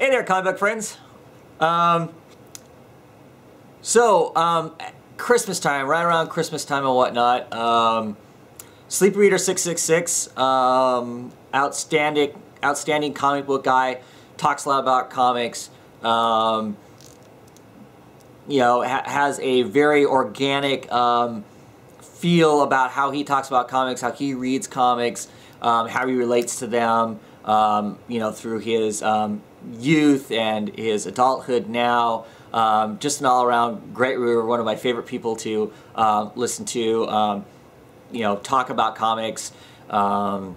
Hey there, comic book friends. Christmas time, right around Christmas time and whatnot, Sleepyreader666, outstanding comic book guy, talks a lot about comics, you know, has a very organic feel about how he talks about comics, how he reads comics, how he relates to them, you know, through his youth and his adulthood now. Just an all-around great reader, one of my favorite people to listen to, you know, talk about comics and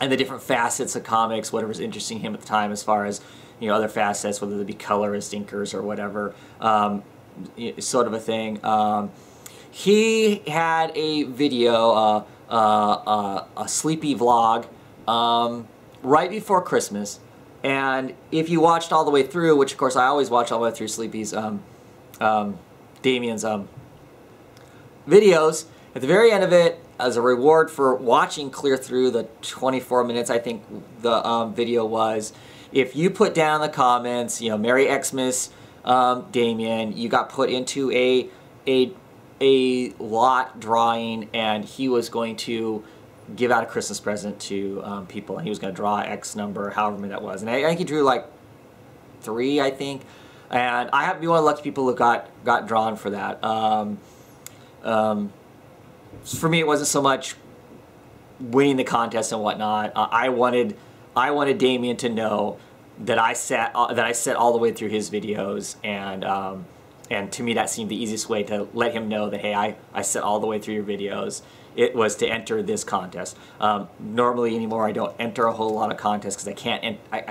the different facets of comics, whatever's interesting him at the time as far as, you know, other facets, whether they be colorists, inkers, or whatever, sort of a thing. He had a video, a sleepy vlog, right before Christmas. And if you watched all the way through, which of course I always watch all the way through Sleepy's, Damien's videos, at the very end of it, as a reward for watching clear through the 24 minutes, I think the video was, if you put down in the comments, you know, Merry Xmas, Damien, you got put into a lot drawing, and he was going to give out a Christmas present to people, and he was going to draw X number, however many that was. And I think he drew like 3, I think. And I have to be one of the lucky people who got drawn for that. For me, it wasn't so much winning the contest and whatnot. I wanted Damien to know that I sat all the way through his videos, and to me that seemed the easiest way to let him know that, hey, I sat all the way through your videos. It was to enter this contest. Normally anymore I don't enter a whole lot of contests because I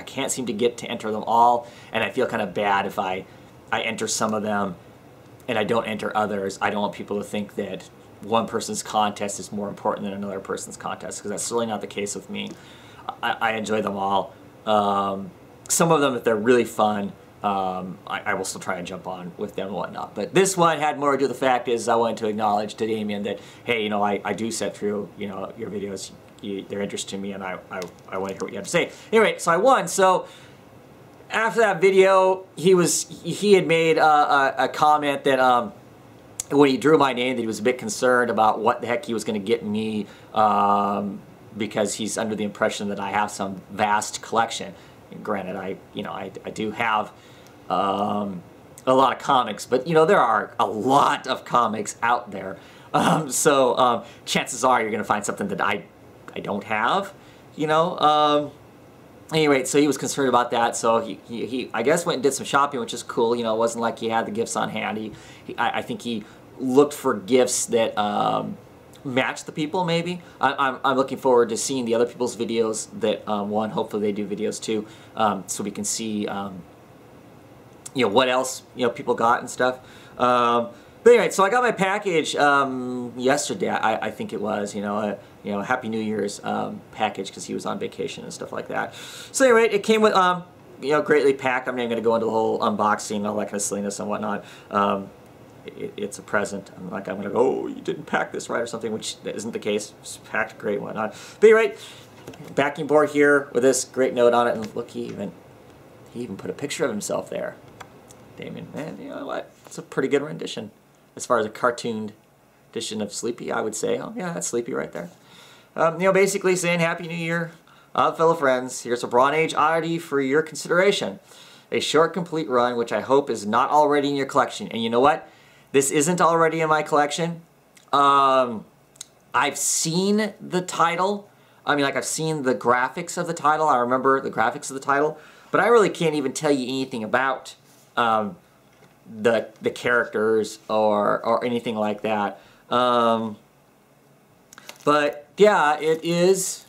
can't seem to get to enter them all, and I feel kind of bad if I enter some of them and I don't enter others. I don't want people to think that one person's contest is more important than another person's contest, because that's certainly not the case with me. I enjoy them all. Some of them, if they're really fun, I will still try and jump on with them and whatnot. But this one had more to do with the fact is I wanted to acknowledge to Damien that, hey, you know, I do set through, you know, your videos. They're interesting to me, and I want to hear what you have to say. Anyway, so I won. So after that video, he had made a comment that when he drew my name, that he was a bit concerned about what the heck he was going to get me, because he's under the impression that I have some vast collection. And granted, I do have a lot of comics, but you know, there are a lot of comics out there. So chances are you're going to find something that I don't have, you know. Anyway, so he was concerned about that, so he I guess went and did some shopping, which is cool. You know, it wasn't like he had the gifts on hand. I think he looked for gifts that match the people, maybe. I'm looking forward to seeing the other people's videos that one, hopefully they do videos too, so we can see you know, what else, you know, people got and stuff. But anyway, so I got my package yesterday, I think it was, you know, Happy New Year's package, because he was on vacation and stuff like that. So anyway, it came with you know, greatly packed. I'm not going to go into the whole unboxing, all that kind of silliness and whatnot. It's a present. I'm going to go, oh, you didn't pack this right or something, which isn't the case. It's packed great and whatnot. But anyway, backing board here with this great note on it, and look, he even put a picture of himself there. Damien, man, you know what? It's a pretty good rendition. As far as a cartooned edition of Sleepy, I would say, oh yeah, that's Sleepy right there. You know, basically saying Happy New Year, fellow friends. Here's a Bronze Age oddity for your consideration. A short, complete run, which I hope is not already in your collection. And you know what? This isn't already in my collection. I've seen the title. I mean, like, I've seen the graphics of the title. I remember the graphics of the title. But I really can't even tell you anything about the characters or anything like that. But yeah, it is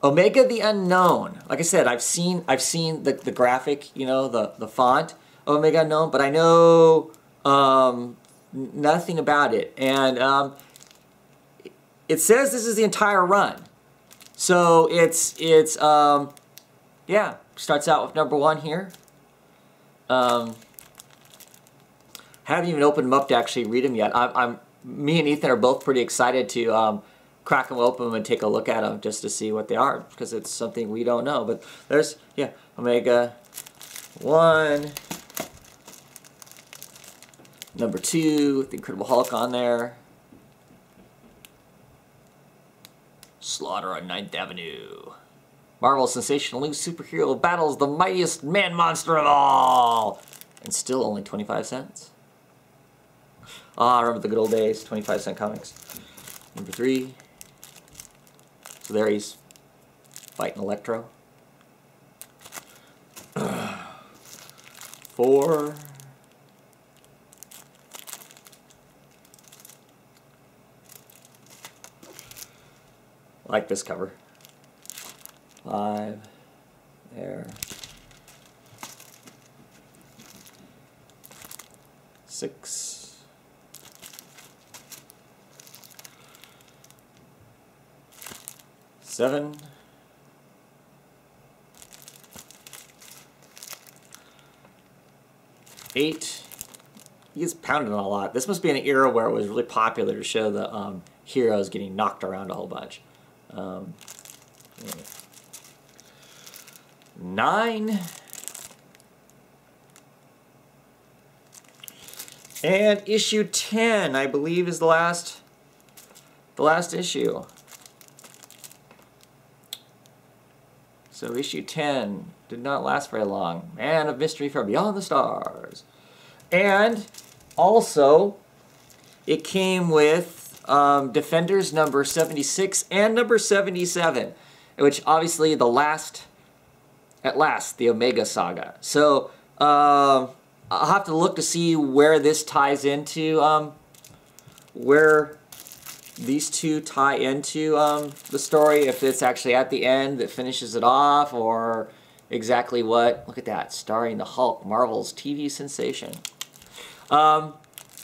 Omega the Unknown. Like I said, I've seen the graphic, you know, the font Omega Unknown, but I know nothing about it. And it says this is the entire run. So it's yeah, starts out with #1 here. Haven't even opened them up to actually read them yet. Me and Ethan are both pretty excited to crack them open and take a look at them just to see what they are, because it's something we don't know. But there's, yeah, Omega 1, number 2, the Incredible Hulk on there. Slaughter on 9th Avenue. Marvel's sensational new superhero battles the mightiest man-monster of all! And still only 25 cents. Ah, remember the good old days, 25-cent comics. Number 3. So there he's fighting Electro. 4. I like this cover. 5. There. 6. 7. 8. He gets pounded on a lot. This must be an era where it was really popular to show the heroes getting knocked around a whole bunch. 9. And issue 10, I believe, is the last issue. So issue 10 did not last very long. Man of Mystery from Beyond the Stars. And also, it came with Defenders number 76 and number 77, which obviously at last, the Omega Saga. So, I'll have to look to see where this ties into, where these two tie into the story, if it's actually at the end that finishes it off, or exactly what. Look at that, starring the Hulk, Marvel's TV sensation. But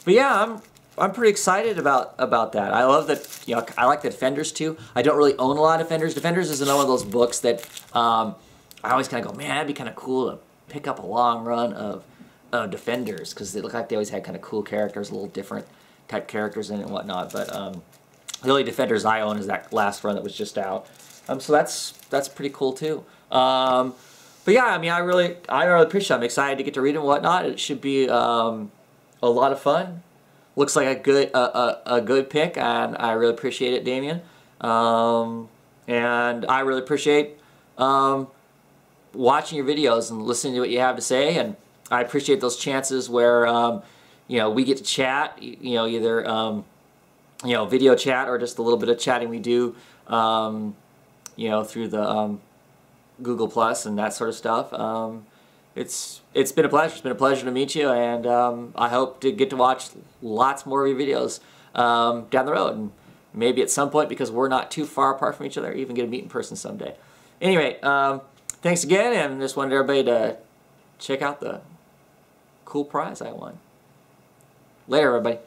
yeah, I'm pretty excited about that. I love that, you know, I like the Defenders too. I don't really own a lot of Defenders. Defenders is another one of those books that I always kind of go, man, that'd be kind of cool to pick up a long run of Defenders, because they look like they always had kind of cool characters, a little different type characters in it and whatnot. But the only Defenders I own is that last run that was just out. So that's pretty cool too. But yeah, I mean, I really appreciate it. I'm excited to get to read it and whatnot. It should be a lot of fun. Looks like a good pick, and I really appreciate it, Damien. And I really appreciate watching your videos and listening to what you have to say. And I appreciate those chances where you know, we get to chat. You know, either you know, video chat or just a little bit of chatting we do. You know, through the Google Plus and that sort of stuff. It's been a pleasure. It's been a pleasure to meet you, and I hope to get to watch lots more of your videos down the road, and maybe at some point, because we're not too far apart from each other, even get to meet in person someday. Anyway, thanks again, and just wanted everybody to check out the cool prize I won. Later, everybody.